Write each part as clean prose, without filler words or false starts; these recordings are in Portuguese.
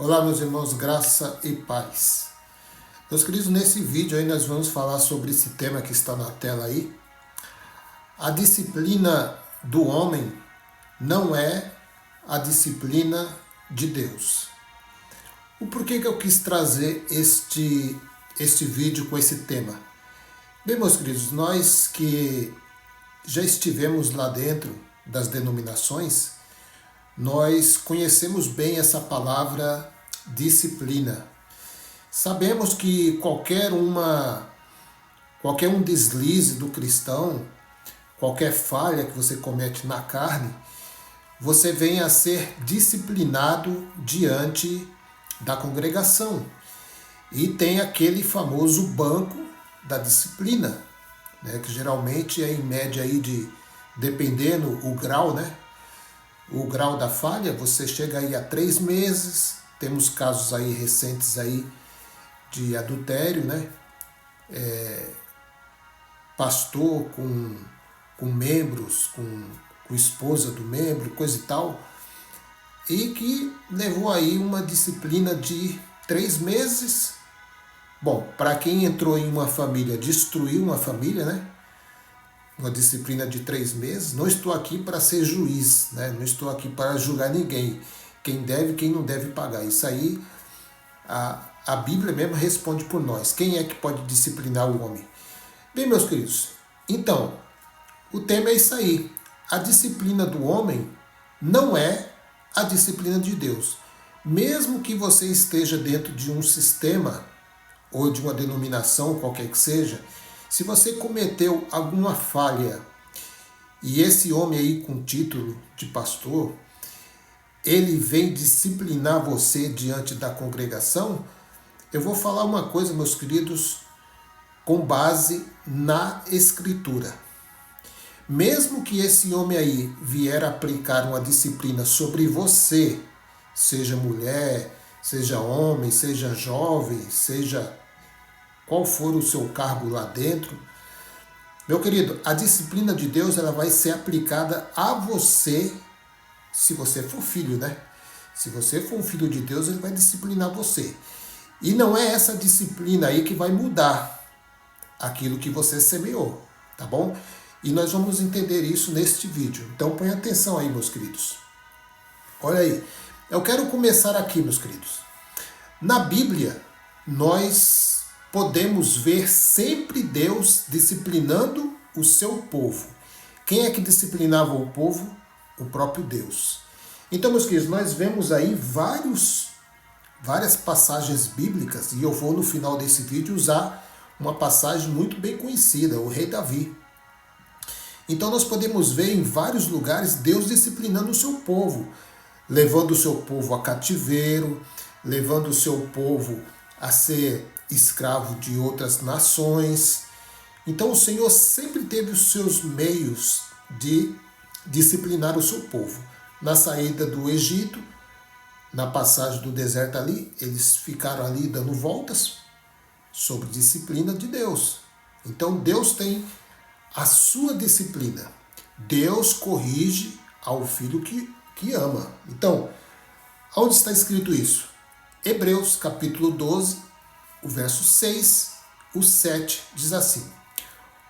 Olá, meus irmãos, graça e paz. Meus queridos, nesse vídeo aí nós vamos falar sobre esse tema que está na tela aí. A disciplina do homem não é a disciplina de Deus. O porquê que eu quis trazer este vídeo com esse tema? Bem, meus queridos, nós que já estivemos lá dentro das denominações, nós conhecemos bem essa palavra disciplina. Sabemos que qualquer um deslize do cristão, qualquer falha que você comete na carne, você vem a ser disciplinado diante da congregação. E tem aquele famoso banco da disciplina, né, que geralmente é em média aí dependendo o grau, né? O grau da falha, você chega aí a 3 meses, temos casos aí recentes aí de adultério, né? Pastor com membros, com esposa do membro, coisa e tal, e que levou aí uma disciplina de 3 meses. Bom, para quem entrou em uma família, destruiu uma família, né? Uma disciplina de 3 meses. Não estou aqui para ser juiz, né? Não estou aqui para julgar ninguém. Quem deve, quem não deve pagar. Isso aí, a Bíblia mesmo responde por nós. Quem é que pode disciplinar o homem? Bem, meus queridos, então, o tema é isso aí. A disciplina do homem não é a disciplina de Deus. Mesmo que você esteja dentro de um sistema ou de uma denominação, qualquer que seja, se você cometeu alguma falha e esse homem aí com título de pastor, ele vem disciplinar você diante da congregação, eu vou falar uma coisa, meus queridos, com base na Escritura. Mesmo que esse homem aí vier aplicar uma disciplina sobre você, seja mulher, seja homem, seja jovem, seja qual for o seu cargo lá dentro, meu querido, a disciplina de Deus ela vai ser aplicada a você, se você for filho, né? Se você for um filho de Deus, ele vai disciplinar você. E não é essa disciplina aí que vai mudar aquilo que você semeou, tá bom? E nós vamos entender isso neste vídeo. Então põe atenção aí, meus queridos. Olha aí, eu quero começar aqui, meus queridos. Na Bíblia, nós podemos ver sempre Deus disciplinando o seu povo. Quem é que disciplinava o povo? O próprio Deus. Então, meus queridos, nós vemos aí várias passagens bíblicas, e eu vou no final desse vídeo usar uma passagem muito bem conhecida, o rei Davi. Então nós podemos ver em vários lugares Deus disciplinando o seu povo, levando o seu povo a cativeiro, levando o seu povo a ser escravo de outras nações. Então o Senhor sempre teve os seus meios de disciplinar o seu povo. Na saída do Egito, na passagem do deserto ali, eles ficaram ali dando voltas sobre disciplina de Deus. Então Deus tem a sua disciplina. Deus corrige ao filho que ama. Então, onde está escrito isso? Hebreus capítulo 12, o verso 6, o 7 diz assim: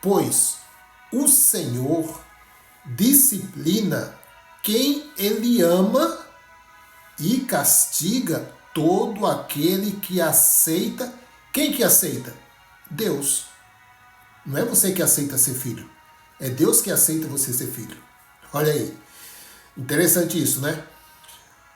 pois o Senhor disciplina quem Ele ama e castiga todo aquele que aceita. Quem que aceita? Deus. Não é você que aceita ser filho. É Deus que aceita você ser filho. Olha aí. Interessante isso, né?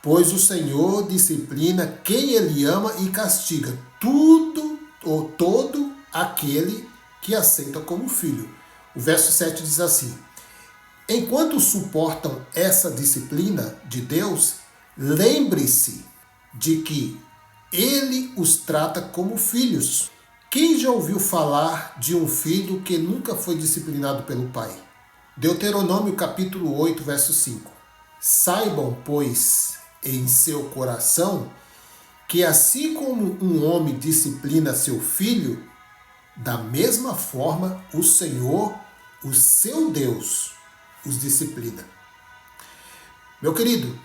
Pois o Senhor disciplina quem Ele ama e castiga tudo ou todo aquele que aceita como filho. O verso 7 diz assim: enquanto suportam essa disciplina de Deus, lembre-se de que Ele os trata como filhos. Quem já ouviu falar de um filho que nunca foi disciplinado pelo pai? Deuteronômio capítulo 8, verso 5. Saibam, pois, em seu coração, que assim como um homem disciplina seu filho, da mesma forma o Senhor, o seu Deus, os disciplina. Meu querido,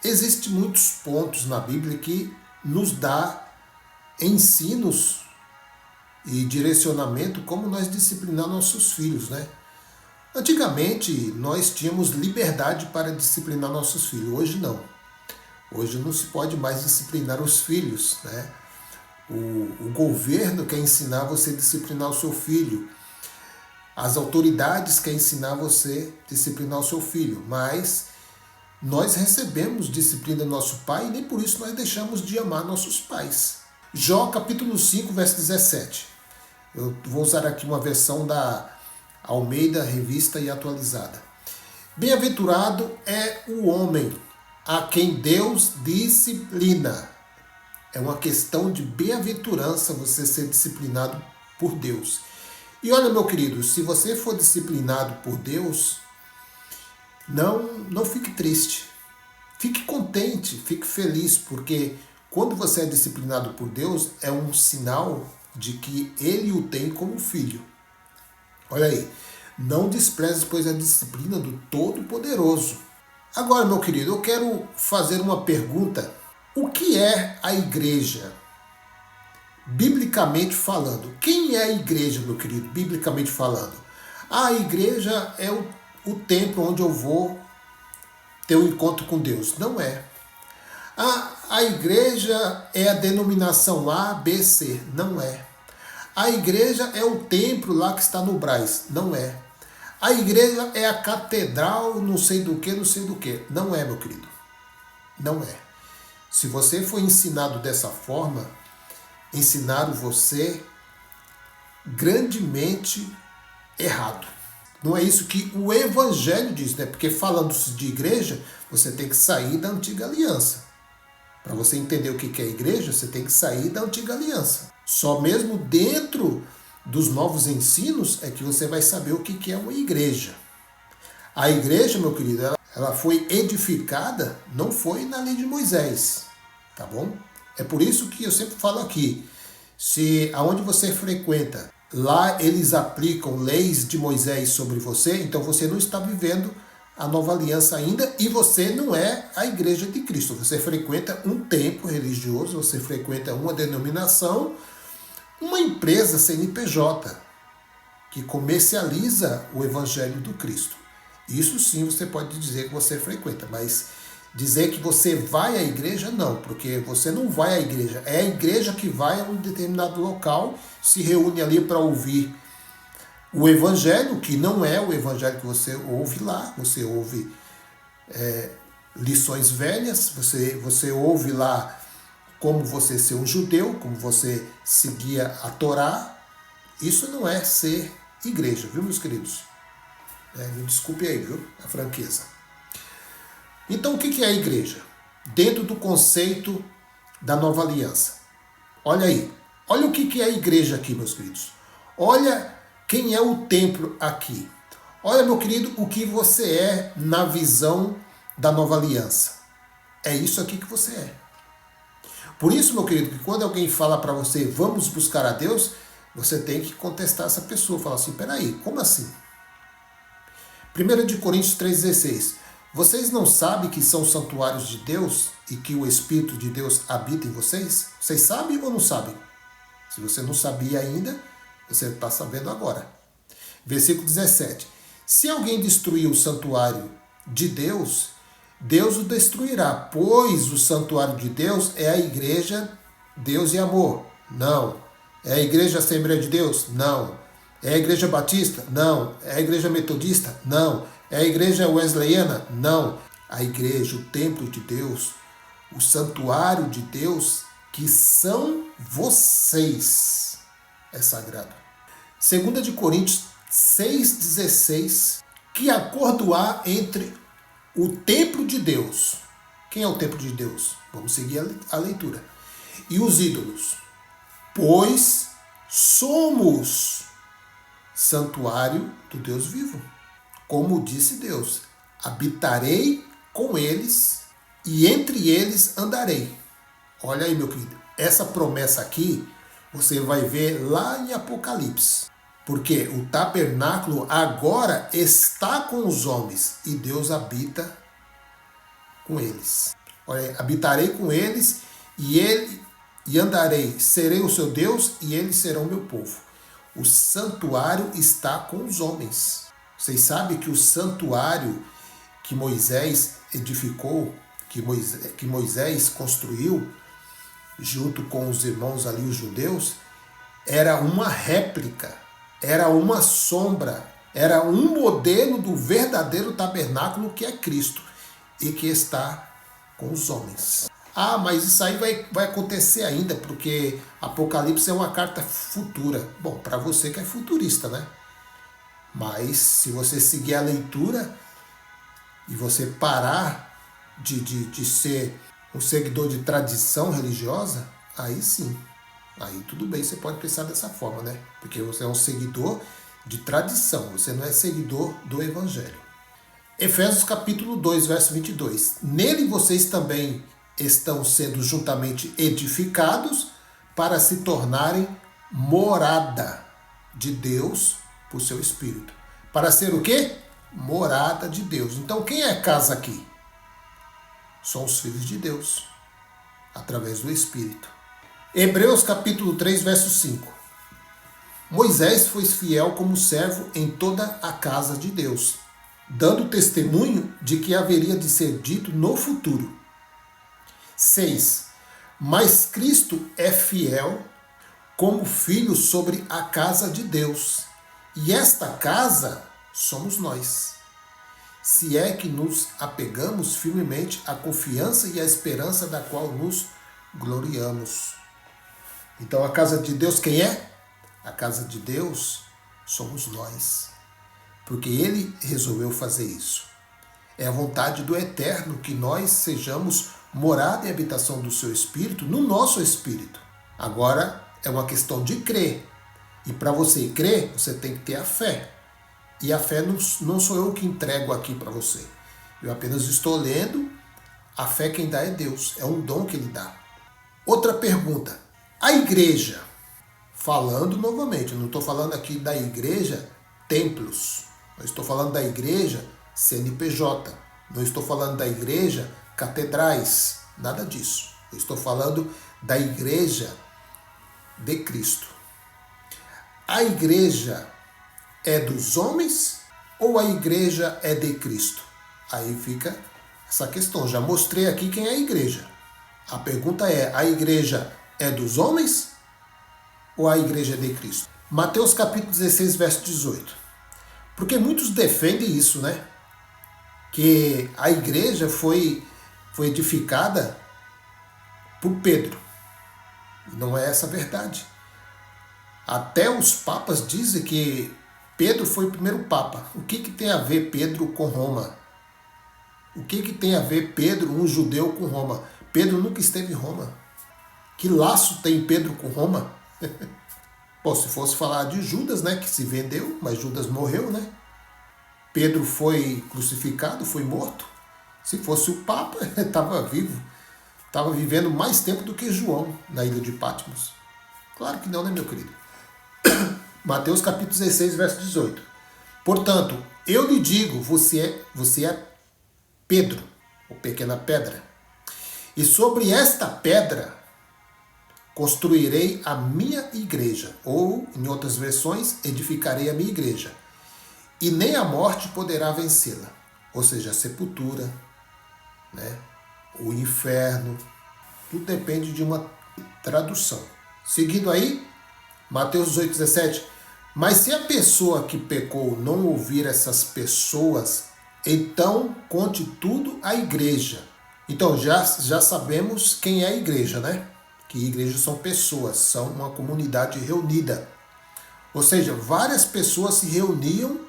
Existem muitos pontos na Bíblia que nos dá ensinos e direcionamento como nós disciplinar nossos filhos, né? Antigamente nós tínhamos liberdade para disciplinar nossos filhos, hoje não. Hoje não se pode mais disciplinar os filhos, né? O governo quer ensinar você a disciplinar o seu filho. As autoridades querem ensinar você a disciplinar o seu filho, mas nós recebemos disciplina do nosso pai e nem por isso nós deixamos de amar nossos pais. Jó capítulo 5, verso 17. Eu vou usar aqui uma versão da Almeida, Revista e Atualizada. Bem-aventurado é o homem a quem Deus disciplina. É uma questão de bem-aventurança você ser disciplinado por Deus. E olha, meu querido, se você for disciplinado por Deus, não fique triste. Fique contente, fique feliz, porque quando você é disciplinado por Deus, é um sinal de que Ele o tem como filho. Olha aí, não despreze, pois, a disciplina do Todo-Poderoso. Agora, meu querido, eu quero fazer uma pergunta. O que é a igreja? Biblicamente falando. Quem é a igreja, meu querido, biblicamente falando? A igreja é o templo onde eu vou ter um encontro com Deus. Não é. A igreja é a denominação A, B, C. Não é. A igreja é o templo lá que está no Brás. Não é. A igreja é a catedral não sei do que, não sei do que. Não é, meu querido. Não é. Se você foi ensinado dessa forma, ensinaram você grandemente errado. Não é isso que o Evangelho diz, né? Porque falando-se de igreja, você tem que sair da antiga aliança. Para você entender o que é igreja, você tem que sair da antiga aliança. Só mesmo dentro dos novos ensinos é que você vai saber o que é uma igreja. A igreja, meu querido, ela foi edificada, não foi na lei de Moisés, tá bom? É por isso que eu sempre falo aqui, se aonde você frequenta, lá eles aplicam leis de Moisés sobre você, então você não está vivendo a nova aliança ainda e você não é a igreja de Cristo. Você frequenta um templo religioso, você frequenta uma denominação, uma empresa CNPJ que comercializa o evangelho do Cristo. Isso sim você pode dizer que você frequenta, mas dizer que você vai à igreja, não, porque você não vai à igreja. É a igreja que vai a um determinado local, se reúne ali para ouvir o evangelho, que não é o evangelho que você ouve lá, você ouve lições velhas, você ouve lá como você ser um judeu, como você seguia a Torá. Isso não é ser igreja, viu, meus queridos? Me desculpe aí, viu, a franqueza. Então, o que é a igreja? Dentro do conceito da nova aliança. Olha aí. Olha o que é a igreja aqui, meus queridos. Olha quem é o templo aqui. Olha, meu querido, o que você é na visão da nova aliança. É isso aqui que você é. Por isso, meu querido, que quando alguém fala para você, vamos buscar a Deus, você tem que contestar essa pessoa. Falar assim, peraí, como assim? 1 de Coríntios 3,16. Vocês não sabem que são santuários de Deus e que o Espírito de Deus habita em vocês? Vocês sabem ou não sabem? Se você não sabia ainda, você está sabendo agora. Versículo 17. Se alguém destruir o santuário de Deus, Deus o destruirá, pois o santuário de Deus é a igreja Deus e Amor. Não. É a igreja Assembleia de Deus? Não. É a igreja batista? Não. É a igreja metodista? Não. É a igreja wesleyana? Não. A igreja, o templo de Deus, o santuário de Deus, que são vocês, é sagrado. 2 de Coríntios 6,16, que acordo há entre o templo de Deus. Quem é o templo de Deus? Vamos seguir a leitura. E os ídolos. Pois somos santuário do Deus vivo. Como disse Deus, habitarei com eles e entre eles andarei. Olha aí, meu querido, essa promessa aqui você vai ver lá em Apocalipse. Porque o tabernáculo agora está com os homens e Deus habita com eles. Olha, habitarei com eles e andarei, serei o seu Deus e eles serão meu povo. O santuário está com os homens. Vocês sabem que o santuário que Moisés edificou, que Moisés construiu, junto com os irmãos ali, os judeus, era uma réplica, era uma sombra, era um modelo do verdadeiro tabernáculo que é Cristo e que está com os homens. Ah, mas isso aí vai acontecer ainda, porque Apocalipse é uma carta futura. Bom, para você que é futurista, né? Mas se você seguir a leitura e você parar de ser um seguidor de tradição religiosa, aí sim, aí tudo bem, você pode pensar dessa forma, né? Porque você é um seguidor de tradição, você não é seguidor do Evangelho. Efésios capítulo 2, verso 22. Nele vocês também estão sendo juntamente edificados para se tornarem morada de Deus por seu Espírito. Para ser o quê? Morada de Deus. Então quem é casa aqui? São os filhos de Deus, através do Espírito. Hebreus capítulo 3, verso 5. Moisés foi fiel como servo em toda a casa de Deus, dando testemunho de que haveria de ser dito no futuro. 6. Mas Cristo é fiel como filho sobre a casa de Deus, e esta casa somos nós, se é que nos apegamos firmemente à confiança e à esperança da qual nos gloriamos. Então a casa de Deus quem é? A casa de Deus somos nós, porque Ele resolveu fazer isso. É a vontade do Eterno que nós sejamos morada e habitação do seu Espírito no nosso Espírito. Agora é uma questão de crer. E para você crer, você tem que ter a fé. E a fé não sou eu que entrego aqui para você. Eu apenas estou lendo. A fé quem dá é Deus. É um dom que Ele dá. Outra pergunta. A igreja, falando novamente, eu não estou falando aqui da igreja templos. Eu estou falando da igreja CNPJ. Não estou falando da igreja catedrais. Nada disso. Eu estou falando da igreja de Cristo. A igreja é dos homens ou a igreja é de Cristo? Aí fica essa questão. Já mostrei aqui quem é a igreja. A pergunta é, a igreja é dos homens ou a igreja é de Cristo? Mateus capítulo 16, verso 18. Porque muitos defendem isso, né? Que a igreja foi edificada por Pedro. Não é essa a verdade. Até os papas dizem que Pedro foi o primeiro papa. O que tem a ver Pedro com Roma? O que tem a ver Pedro, um judeu, com Roma? Pedro nunca esteve em Roma. Que laço tem Pedro com Roma? Bom, se fosse falar de Judas, né, que se vendeu, mas Judas morreu, né? Pedro foi crucificado, foi morto. Se fosse o papa, estava vivo. Estava vivendo mais tempo do que João na ilha de Patmos. Claro que não, né, meu querido? Mateus capítulo 16, verso 18. Portanto, eu lhe digo, você é Pedro, ou pequena pedra. E sobre esta pedra construirei a minha igreja. Ou, em outras versões, edificarei a minha igreja. E nem a morte poderá vencê-la. Ou seja, a sepultura, né? O inferno. Tudo depende de uma tradução. Seguindo aí, Mateus 18, 17. Mas se a pessoa que pecou não ouvir essas pessoas, então conte tudo à igreja. Então já sabemos quem é a igreja, né? Que igrejas são pessoas, são uma comunidade reunida. Ou seja, várias pessoas se reuniam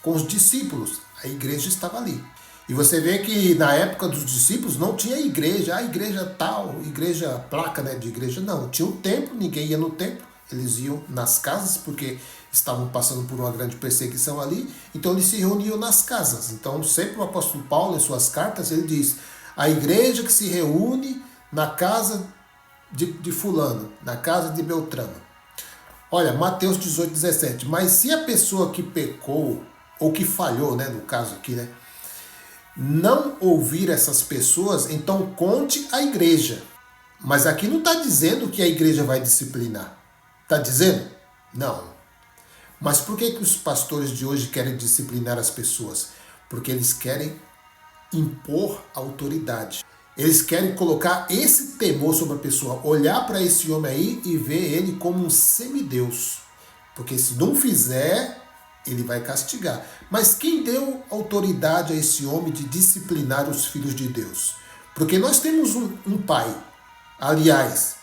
com os discípulos. A igreja estava ali. E você vê que na época dos discípulos não tinha igreja, a igreja tal, igreja, placa, né, de igreja, não. Tinha um templo, ninguém ia no templo, eles iam nas casas porque estavam passando por uma grande perseguição ali, então eles se reuniam nas casas. Então sempre o apóstolo Paulo, em suas cartas, ele diz, a igreja que se reúne na casa de fulano, na casa de Beltrano. Olha, Mateus 18, 17, mas se a pessoa que pecou, ou que falhou, né, no caso aqui, né, não ouvir essas pessoas, então conte à igreja. Mas aqui não está dizendo que a igreja vai disciplinar. Está dizendo? Não. Mas por que os pastores de hoje querem disciplinar as pessoas? Porque eles querem impor autoridade. Eles querem colocar esse temor sobre a pessoa, olhar para esse homem aí e ver ele como um semideus. Porque se não fizer, ele vai castigar. Mas quem deu autoridade a esse homem de disciplinar os filhos de Deus? Porque nós temos um pai. Aliás,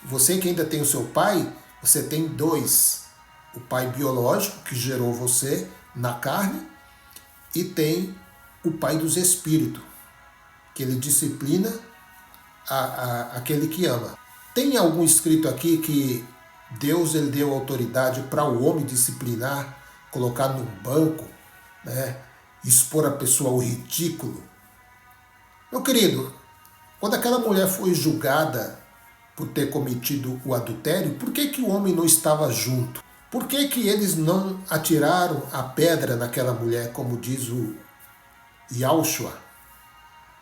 você que ainda tem o seu pai, você tem dois. O pai biológico, que gerou você na carne, e tem o pai dos espíritos, que ele disciplina aquele que ama. Tem algum escrito aqui que Deus ele deu autoridade para o homem disciplinar, colocar num banco, né, expor a pessoa ao ridículo? Meu querido, quando aquela mulher foi julgada por ter cometido o adultério, por que o homem não estava junto? Por que eles não atiraram a pedra naquela mulher, como diz o Yahshua,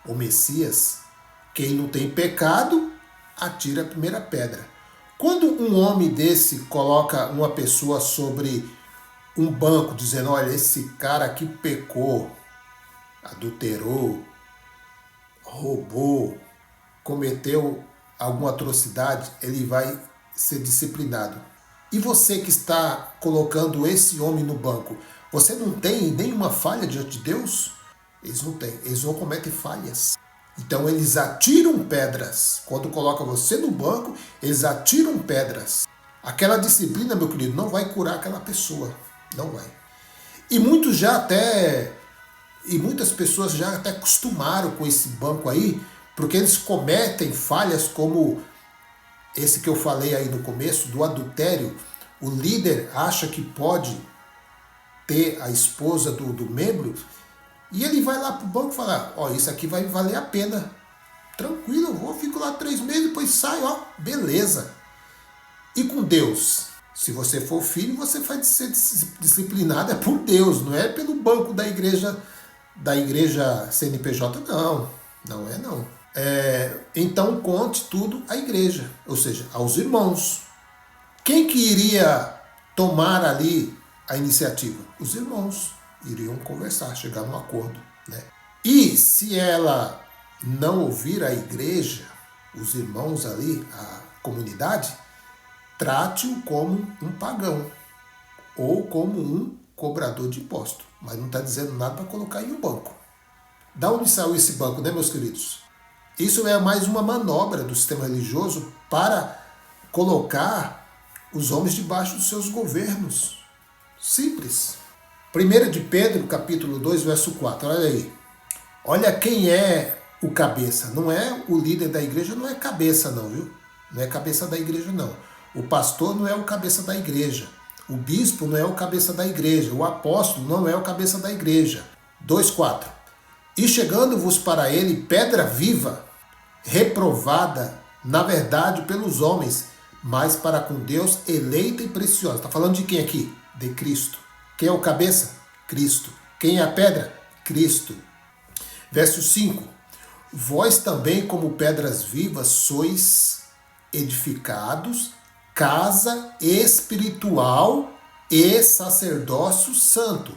o Messias? Quem não tem pecado, atira a primeira pedra. Quando um homem desse coloca uma pessoa sobre um banco, dizendo, olha, esse cara aqui pecou, adulterou, roubou, cometeu alguma atrocidade, ele vai ser disciplinado. E você que está colocando esse homem no banco, você não tem nenhuma falha diante de Deus? Eles não têm, eles não cometem falhas. Então eles atiram pedras. Quando colocam você no banco, eles atiram pedras. Aquela disciplina, meu querido, não vai curar aquela pessoa. Não vai. E muitas pessoas já até acostumaram com esse banco aí, porque eles cometem falhas como esse que eu falei aí no começo, do adultério. O líder acha que pode ter a esposa do membro e ele vai lá pro banco e fala, ó, isso aqui vai valer a pena. Tranquilo, fico lá 3 meses, depois saio, ó, beleza. E com Deus? Se você for filho, você vai ser disciplinado é por Deus, não é pelo banco da igreja CNPJ, não. Não é não. Então conte tudo à igreja, ou seja, aos irmãos. Quem que iria tomar ali a iniciativa? Os irmãos iriam conversar, chegar num acordo, né? E se ela não ouvir a igreja, os irmãos ali, a comunidade, trate-o como um pagão ou como um cobrador de imposto, mas não está dizendo nada para colocar em um banco. Da onde saiu esse banco, né, meus queridos? Isso é mais uma manobra do sistema religioso para colocar os homens debaixo dos seus governos. Simples. 1 de Pedro, capítulo 2, verso 4. Olha aí. Olha quem é o cabeça. Não é o líder da igreja, não é cabeça não, viu? Não é cabeça da igreja não. O pastor não é o cabeça da igreja. O bispo não é o cabeça da igreja. O apóstolo não é o cabeça da igreja. 2,4. E chegando-vos para ele pedra viva, reprovada, na verdade, pelos homens, mas para com Deus eleita e preciosa. Está falando de quem aqui? De Cristo. Quem é o cabeça? Cristo. Quem é a pedra? Cristo. Verso 5. Vós também, como pedras vivas, sois edificados, casa espiritual e sacerdócio santo,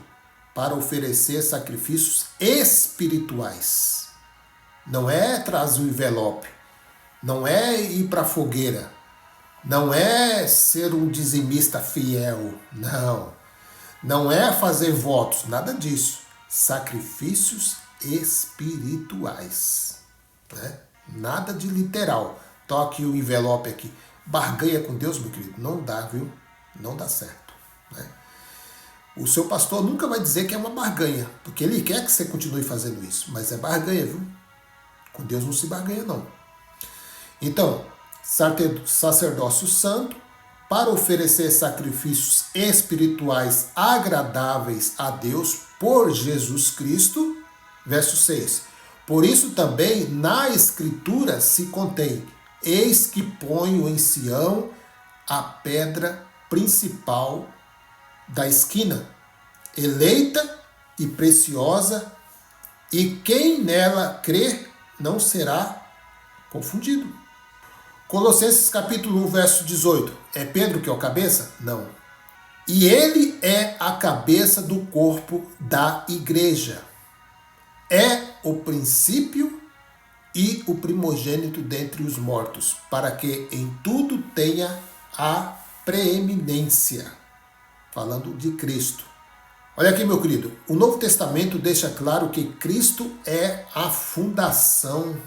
para oferecer sacrifícios espirituais. Não é trazer o envelope, não é ir para a fogueira, não é ser um dizimista fiel, não é fazer votos, nada disso. Sacrifícios espirituais, né? Nada de literal. Toque o envelope aqui. Barganha com Deus, meu querido, não dá, viu? Não dá certo, né? O seu pastor nunca vai dizer que é uma barganha, porque ele quer que você continue fazendo isso, mas é barganha, viu? Com Deus não se barganha, não. Então, sacerdócio santo, para oferecer sacrifícios espirituais agradáveis a Deus por Jesus Cristo. Verso 6. Por isso também na Escritura se contém: eis que ponho em Sião a pedra principal da esquina, eleita e preciosa, e quem nela crer não será confundido. Colossenses capítulo 1, verso 18. É Pedro que é o cabeça? Não. E ele é a cabeça do corpo da igreja. É o princípio e o primogênito dentre os mortos, para que em tudo tenha a preeminência. Falando de Cristo. Olha aqui, meu querido, o Novo Testamento deixa claro que Cristo é a fundação.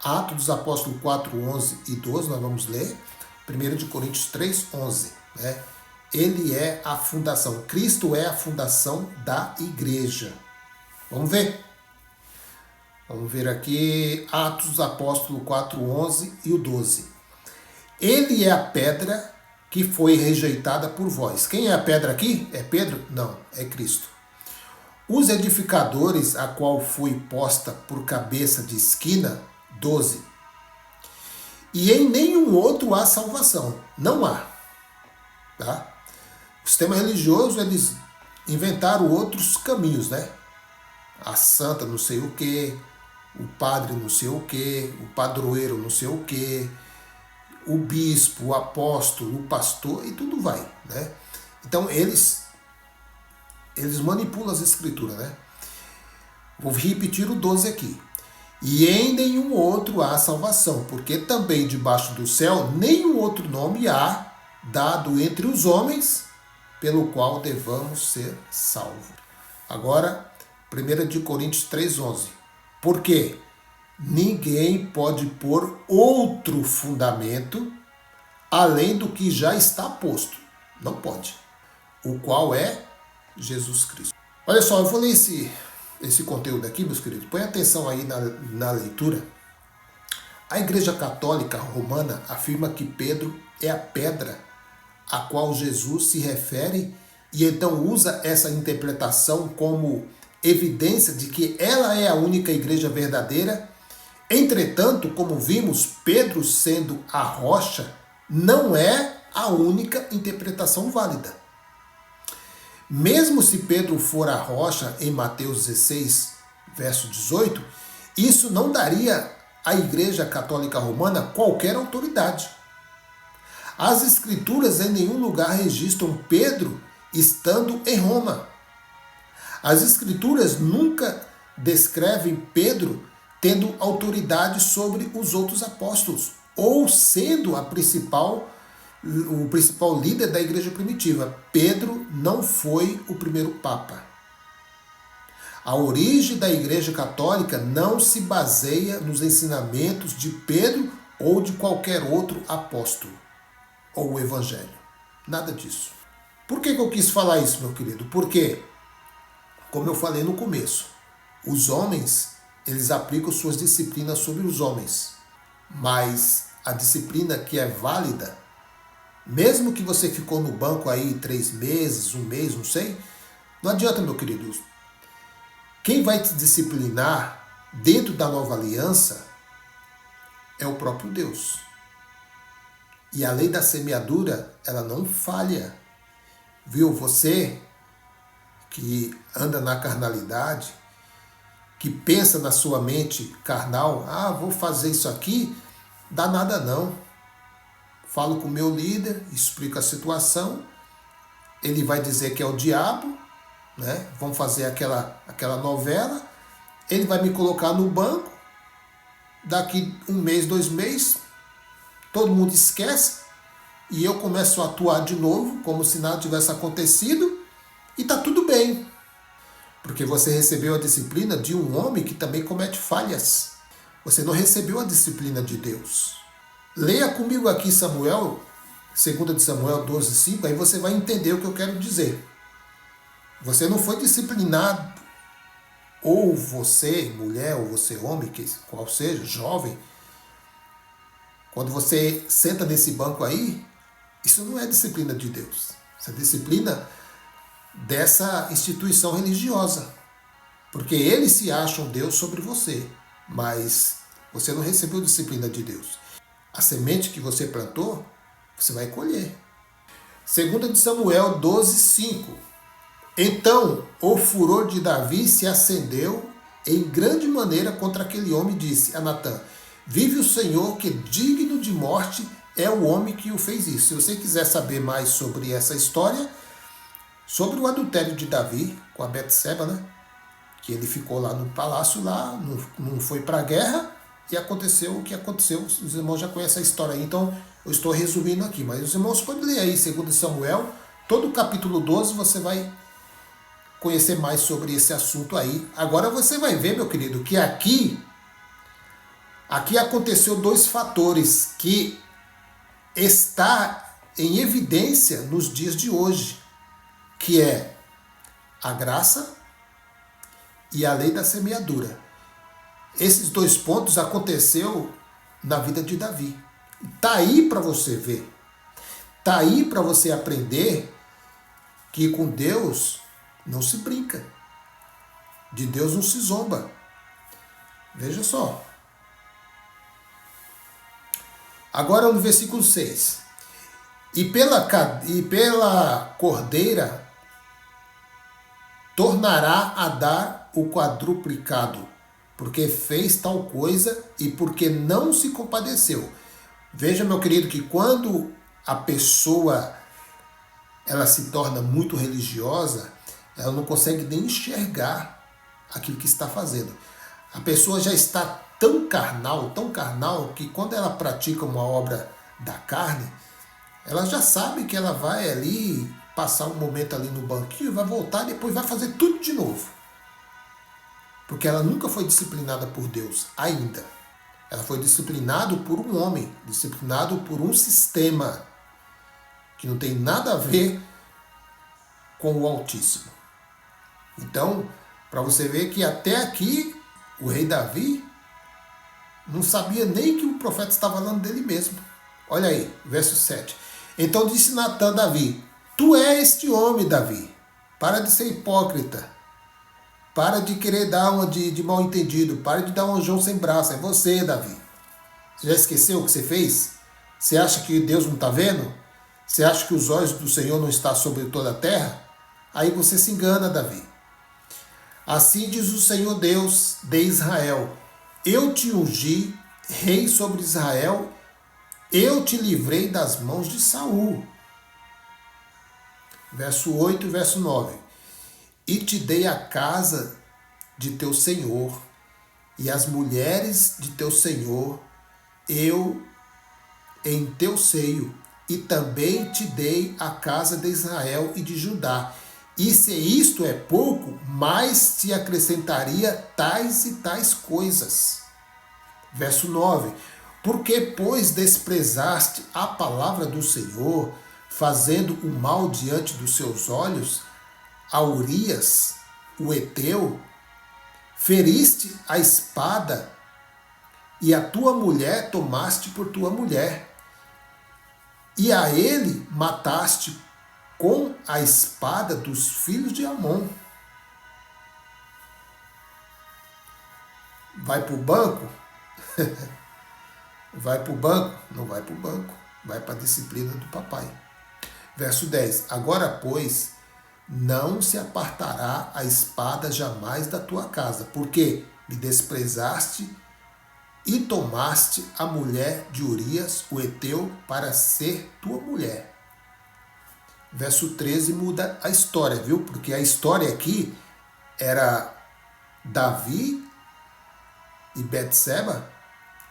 Atos dos Apóstolos 4, 11 e 12, nós vamos ler. 1 Coríntios 3, 11. Né? Ele é a fundação. Cristo é a fundação da igreja. Vamos ver? Vamos ver aqui Atos dos Apóstolos 4, 11 e o 12. Ele é a pedra que foi rejeitada por vós. Quem é a pedra aqui? É Pedro? Não, é Cristo. Os edificadores, a qual foi posta por cabeça de esquina, 12. E em nenhum outro há salvação. Não há. Tá? O sistema religioso, eles inventaram outros caminhos, né? A santa não sei o quê, o padre não sei o quê, o padroeiro não sei o quê, o bispo, o apóstolo, o pastor e tudo vai, né? Então eles manipulam as escrituras, né? Vou repetir o 12 aqui. E em nenhum outro há salvação, porque também debaixo do céu nenhum outro nome há dado entre os homens pelo qual devamos ser salvos. Agora, 1 Coríntios 3,11. Porque ninguém pode pôr outro fundamento além do que já está posto. Não pode. O qual é Jesus Cristo. Olha só, eu vou ler esse conteúdo aqui, meus queridos. Põe atenção aí na leitura. A Igreja Católica Romana afirma que Pedro é a pedra a qual Jesus se refere e então usa essa interpretação como evidência de que ela é a única igreja verdadeira. Entretanto, como vimos, Pedro sendo a rocha não é a única interpretação válida. Mesmo se Pedro for a rocha em Mateus 16, verso 18, isso não daria à Igreja Católica Romana qualquer autoridade. As Escrituras em nenhum lugar registram Pedro estando em Roma. As Escrituras nunca descrevem Pedro tendo autoridade sobre os outros apóstolos ou sendo o principal líder da igreja primitiva. Pedro não foi o primeiro papa. A origem da igreja católica não se baseia nos ensinamentos de Pedro ou de qualquer outro apóstolo ou o evangelho. Nada disso. Por que eu quis falar isso, meu querido? Porque, como eu falei no começo, os homens, eles aplicam suas disciplinas sobre os homens. Mas a disciplina que é válida, mesmo que você ficou no banco aí 3 meses, 1 mês, não sei, não adianta, meu querido. Quem vai te disciplinar dentro da nova aliança é o próprio Deus. E a lei da semeadura, ela não falha. Viu? Você que anda na carnalidade, que pensa na sua mente carnal, vou fazer isso aqui, dá nada não. Falo com o meu líder, explico a situação, ele vai dizer que é o diabo, né? Vamos fazer aquela novela, ele vai me colocar no banco, daqui 1 mês, 2 meses, todo mundo esquece, e eu começo a atuar de novo, como se nada tivesse acontecido, e tá tudo bem. Porque você recebeu a disciplina de um homem que também comete falhas. Você não recebeu a disciplina de Deus. Leia comigo aqui Samuel, 2 de Samuel 12:5, aí você vai entender o que eu quero dizer. Você não foi disciplinado, ou você, mulher, ou você, homem, qual seja, jovem, quando você senta nesse banco aí, isso não é disciplina de Deus. Isso é disciplina dessa instituição religiosa. Porque eles se acham Deus sobre você, mas você não recebeu disciplina de Deus. A semente que você plantou, você vai colher. 2 de Samuel 12:5. Então o furor de Davi se acendeu em grande maneira contra aquele homem e disse a Natã: vive o Senhor, que digno de morte é o homem que o fez isso. Se você quiser saber mais sobre essa história, sobre o adultério de Davi com a Betseba, né? Que ele ficou lá no palácio, lá, não foi para a guerra, e aconteceu o que aconteceu. Os irmãos já conhecem a história aí, então eu estou resumindo aqui. Mas os irmãos podem ler aí, 2 Samuel, todo o capítulo 12, você vai conhecer mais sobre esse assunto aí. Agora você vai ver, meu querido, que aqui aconteceu dois fatores que está em evidência nos dias de hoje, que é a graça e a lei da semeadura. Esses dois pontos aconteceu na vida de Davi. Está aí para você ver. Está aí para você aprender que com Deus não se brinca. De Deus não se zomba. Veja só. Agora no versículo 6. E pela cordeira tornará a dar o quadruplicado, porque fez tal coisa e porque não se compadeceu. Veja, meu querido, que quando a pessoa ela se torna muito religiosa, ela não consegue nem enxergar aquilo que está fazendo. A pessoa já está tão carnal, que quando ela pratica uma obra da carne, ela já sabe que ela vai ali passar um momento ali no banquinho, vai voltar e depois vai fazer tudo de novo. Porque ela nunca foi disciplinada por Deus, ainda. Ela foi disciplinada por um homem, disciplinado por um sistema que não tem nada a ver com o Altíssimo. Então, para você ver que até aqui, o rei Davi não sabia nem que o profeta estava falando dele mesmo. Olha aí, verso 7. Então disse Natã a Davi: tu és este homem, Davi. Para de ser hipócrita. Para de querer dar uma de mal entendido. Para de dar um João sem braço. É você, Davi. Você já esqueceu o que você fez? Você acha que Deus não está vendo? Você acha que os olhos do Senhor não estão sobre toda a terra? Aí você se engana, Davi. Assim diz o Senhor Deus de Israel: eu te ungi rei sobre Israel, eu te livrei das mãos de Saul. Verso 8 e verso 9. E te dei a casa de teu senhor, e as mulheres de teu senhor, eu em teu seio, e também te dei a casa de Israel e de Judá. E se isto é pouco, mais te acrescentaria tais e tais coisas. Verso 9. Porque, pois, desprezaste a palavra do Senhor, fazendo o mal diante dos seus olhos, a Urias, o Heteu, feriste a espada, e a tua mulher tomaste por tua mulher, e a ele mataste com a espada dos filhos de Amon. Vai para o banco? Vai para o banco? Não vai para o banco. Vai para a disciplina do papai. Verso 10. Agora, pois, não se apartará a espada jamais da tua casa, porque me desprezaste e tomaste a mulher de Urias, o Heteu, para ser tua mulher. Verso 13 muda a história, viu? Porque a história aqui era Davi e Betseba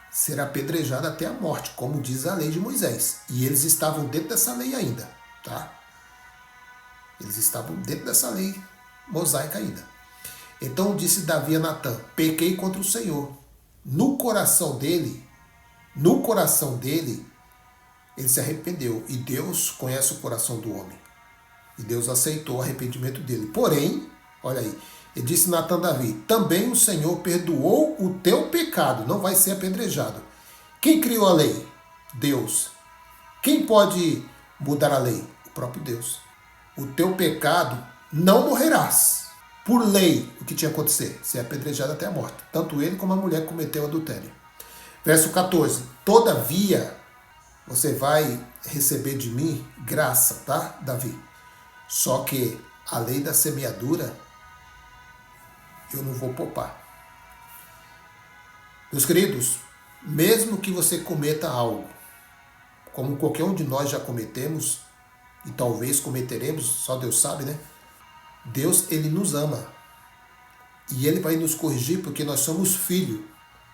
ser apedrejada até a morte, como diz a lei de Moisés. E eles estavam dentro dessa lei ainda, tá? Eles estavam dentro dessa lei mosaica ainda. Então disse Davi a Natã: pequei contra o Senhor. No coração dele, ele se arrependeu. E Deus conhece o coração do homem. E Deus aceitou o arrependimento dele. Porém, olha aí, ele disse Natã a Davi: também o Senhor perdoou o teu pecado, não vai ser apedrejado. Quem criou a lei? Deus. Quem pode mudar a lei? O próprio Deus. O teu pecado não morrerás. Por lei, o que tinha que acontecer? Ser apedrejado até a morte. Tanto ele como a mulher que cometeu adultério. Verso 14. Todavia, você vai receber de mim graça, tá, Davi? Só que a lei da semeadura, eu não vou poupar. Meus queridos, mesmo que você cometa algo, como qualquer um de nós já cometemos, e talvez cometeremos, só Deus sabe, né? Deus, Ele nos ama. E Ele vai nos corrigir porque nós somos filhos.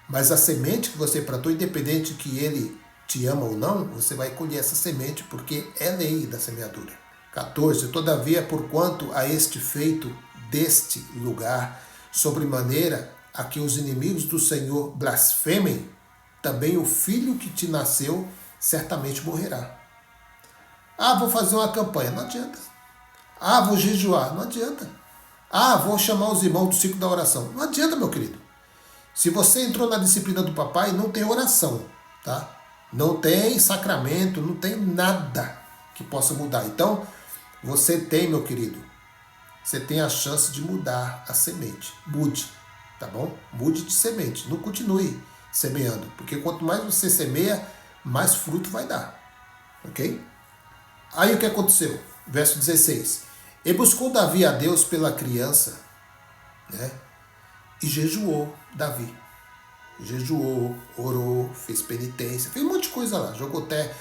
Mas a semente que você plantou, independente que Ele te ama ou não, você vai colher essa semente porque é lei da semeadura. 14. Todavia, porquanto a este feito deste lugar, sobremaneira a que os inimigos do Senhor blasfemem, também o filho que te nasceu certamente morrerá. Ah, vou fazer uma campanha. Não adianta. Ah, vou jejuar. Não adianta. Ah, vou chamar os irmãos do ciclo da oração. Não adianta, meu querido. Se você entrou na disciplina do papai, não tem oração, tá? Não tem sacramento, não tem nada que possa mudar. Então, você tem, meu querido, você tem a chance de mudar a semente. Mude, tá bom? Mude de semente. Não continue semeando, porque quanto mais você semeia, mais fruto vai dar. Ok? Aí o que aconteceu? Verso 16. E buscou Davi a Deus pela criança, né? E jejuou Davi. Jejuou, orou, fez penitência, fez um monte de coisa lá. Jogou até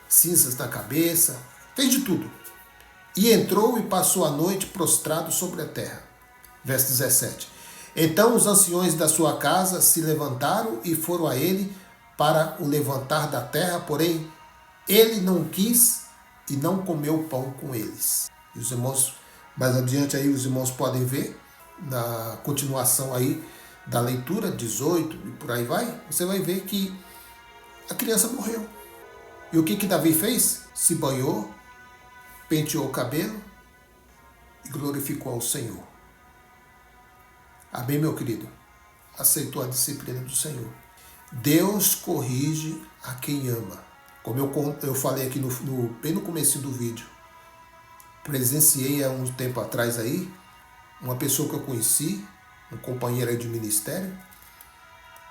cinzas na cabeça, fez de tudo. E entrou e passou a noite prostrado sobre a terra. Verso 17. Então os anciões da sua casa se levantaram e foram a ele para o levantar da terra, porém ele não quis e não comeu pão com eles. E os irmãos, mais adiante aí os irmãos podem ver, na continuação aí da leitura, 18 e por aí vai, você vai ver que a criança morreu. E o que Davi fez? Se banhou, penteou o cabelo e glorificou ao Senhor. Amém, meu querido? Aceitou a disciplina do Senhor. Deus corrige a quem ama. Como eu falei aqui bem no começo do vídeo, presenciei há um tempo atrás aí, uma pessoa que eu conheci, um companheiro aí de ministério,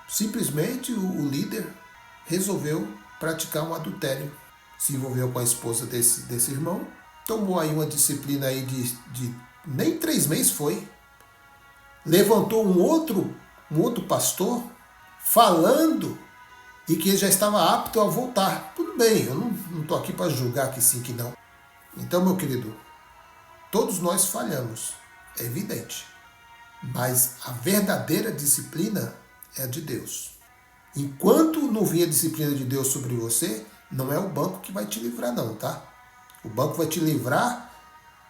simplesmente o líder resolveu praticar um adultério. Se envolveu com a esposa desse irmão, tomou aí uma disciplina aí de nem 3 meses foi. Levantou um outro pastor falando e que ele já estava apto a voltar. Tudo bem, eu não estou aqui para julgar que sim, que não. Então, meu querido, todos nós falhamos, é evidente. Mas a verdadeira disciplina é a de Deus. Enquanto não vir a disciplina de Deus sobre você, não é o banco que vai te livrar não, tá? O banco vai te livrar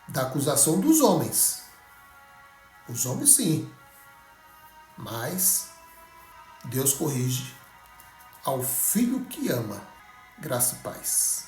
da acusação dos homens. Os homens sim. Mas Deus corrige ao filho que ama. Graça e paz.